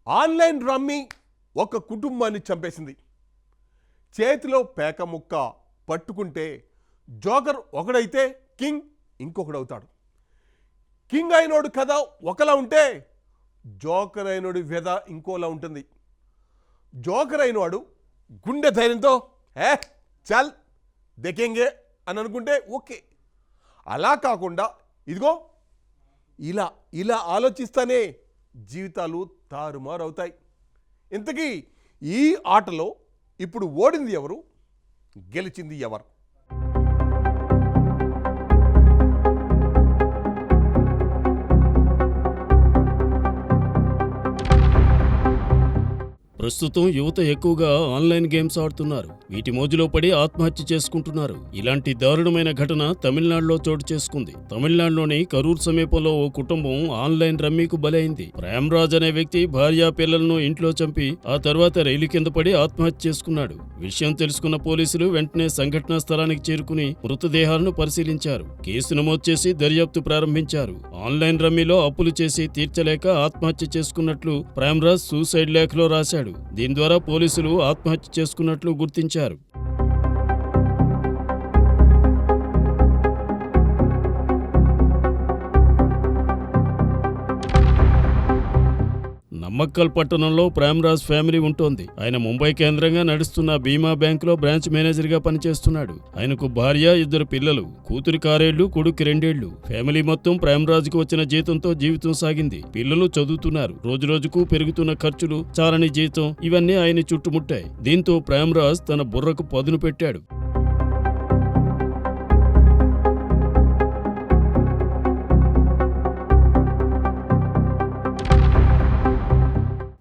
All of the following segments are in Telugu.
ఆన్లైన్ రమ్మీ ఒక కుటుంబాన్ని చంపేసింది. చేతిలో పేక ముక్క పట్టుకుంటే జోకర్ ఒకడైతే కింగ్ ఇంకొకడవుతాడు. కింగ్ అయినోడు కథ ఒకలా ఉంటే జోకర్ అయినోడి వ్యధ ఇంకోలా ఉంటుంది. జోకర్ అయినవాడు గుండె ధైర్యంతో చల్ దేకేంగే అని అనుకుంటే ఓకే. అలా కాకుండా ఇదిగో ఇలా ఇలా ఆలోచిస్తానే జీవితాలు తారుమారవుతాయి. ఇంతకీ ఈ ఆటలో ఇప్పుడు ఓడింది ఎవరు, గెలిచింది ఎవరు? ప్రస్తుతం యువత ఎక్కువగా ఆన్లైన్ గేమ్స్ ఆడుతున్నారు. వీటి మోజులో పడి ఆత్మహత్య చేసుకుంటున్నారు. ఇలాంటి దారుణమైన ఘటన తమిళనాడులో చోటు చేసుకుంది. తమిళనాడులోని కరూర్ సమీపంలో ఓ కుటుంబం ఆన్లైన్ రమ్మీకు బలైంది. ప్రేమరాజ్ అనే వ్యక్తి భార్య పిల్లలను ఇంట్లో చంపి ఆ తర్వాత రైలు కింద పడి ఆత్మహత్య చేసుకున్నాడు. విషయం తెలుసుకున్న పోలీసులు వెంటనే సంఘటనా స్థలానికి చేరుకుని మృతదేహాలను పరిశీలించారు. కేసు నమోదు చేసి దర్యాప్తు ప్రారంభించారు. ఆన్లైన్ రమ్మీలో అప్పులు చేసి తీర్చలేక ఆత్మహత్య చేసుకున్నట్లు ప్రేమరాజ్ సూసైడ్ లేఖలో రాశాడు. దీని ద్వారా పోలీసులు ఆత్మహత్య చేసుకున్నట్లు గుర్తించారు. నమ్మక్కల్ పట్టణంలో ప్రేమరాజ్ ఫ్యామిలీ ఉంటోంది. ఆయన ముంబై కేంద్రంగా నడుస్తున్న బీమా బ్యాంకులో బ్రాంచ్ మేనేజర్ గా పనిచేస్తున్నాడు. ఆయనకు భార్య, 2 పిల్లలు. కూతురికి 6 ఏళ్లు, కొడుకు 2 ఏళ్లు. ఫ్యామిలీ మొత్తం ప్రేమరాజ్కు వచ్చిన జీతంతో జీవితం సాగింది. పిల్లలు చదువుతున్నారు. రోజురోజుకు పెరుగుతున్న ఖర్చులు, చాలని జీతం ఇవన్నీ ఆయన చుట్టుముట్టాయి. దీంతో ప్రేమరాజ్ తన బుర్రకు పదును పెట్టాడు.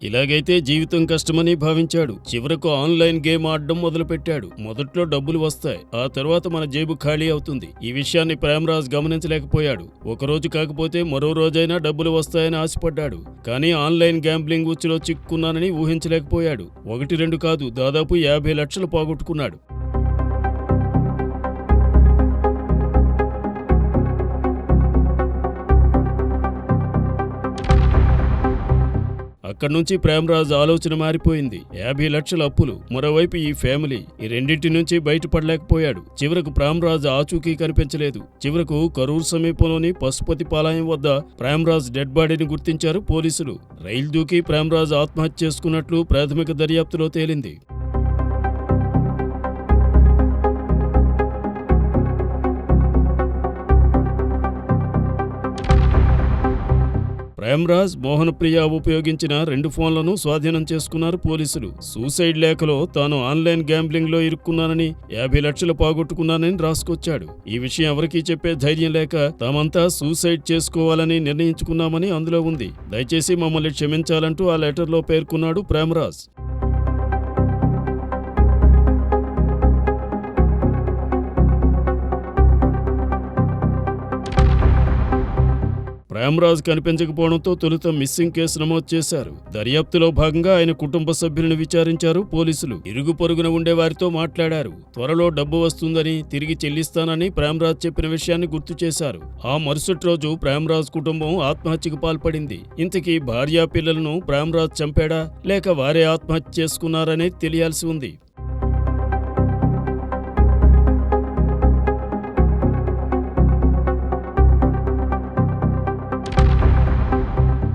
ఇలాగైతే జీవితం కష్టమని భావించాడు. చివరకు ఆన్లైన్ గేమ్ ఆడడం మొదలుపెట్టాడు. మొదట్లో డబ్బులు వస్తాయి, ఆ తర్వాత మన జేబు ఖాళీ అవుతుంది. ఈ విషయాన్ని ప్రేమరాజ్ గమనించలేకపోయాడు. ఒకరోజు కాకపోతే మరో రోజైనా డబ్బులు వస్తాయని ఆశపడ్డాడు. కానీ ఆన్లైన్ గ్యాంబ్లింగ్ ఉచ్చులో చిక్కుకున్నానని ఊహించలేకపోయాడు. 1-2 కాదు, దాదాపు 50 లక్షలు పోగొట్టుకున్నాడు. అక్కడి నుంచి ప్రేమరాజ్ ఆలోచన మారిపోయింది. 50 లక్షల అప్పులు, మరోవైపు ఈ ఫ్యామిలీ, ఈ రెండింటి నుంచి బయటపడలేకపోయాడు. చివరకు ప్రేమరాజ్ ఆచూకీ కనిపించలేదు. చివరకు కరూర్ సమీపంలోని పశుపతి పాలయం వద్ద ప్రేమరాజ్ డెడ్ బాడీని గుర్తించారు పోలీసులు. రైలు దూకి ప్రేమరాజ్ ఆత్మహత్య చేసుకున్నట్లు ప్రాథమిక దర్యాప్తులో తేలింది. ప్రేమరాజ్, మోహనప్రియ ఉపయోగించిన 2 ఫోన్లను స్వాధీనం చేసుకున్నారు పోలీసులు. సూసైడ్ లేఖలో తాను ఆన్లైన్ గ్యాంబ్లింగ్ లో ఇరుక్కున్నానని, 50 లక్షలు పోగొట్టుకున్నానని రాసుకొచ్చాడు. ఈ విషయం ఎవరికీ చెప్పే ధైర్యం లేక తామంతా సూసైడ్ చేసుకోవాలని నిర్ణయించుకున్నామని అందులో ఉంది. దయచేసి మమ్మల్ని క్షమించాలంటూ ఆ లెటర్లో పేర్కొన్నాడు ప్రేమరాజ్. ప్రేమరాజ్ కనిపించకపోవడంతో తొలుత మిస్సింగ్ కేసు నమోదు చేశారు. దర్యాప్తులో భాగంగా ఆయన కుటుంబ సభ్యులను విచారించారు పోలీసులు. ఇరుగు పొరుగున ఉండే వారితో మాట్లాడారు. త్వరలో డబ్బు వస్తుందని, తిరిగి చెల్లిస్తానని ప్రేమరాజ్ చెప్పిన విషయాన్ని గుర్తు చేశారు. ఆ మరుసటి రోజు ప్రేమరాజ్ కుటుంబం ఆత్మహత్యకు పాల్పడింది. ఇంతకీ భార్యా పిల్లలను ప్రేమరాజ్ చంపాడా లేక వారే ఆత్మహత్య చేసుకున్నారనేది తెలియాల్సి ఉంది.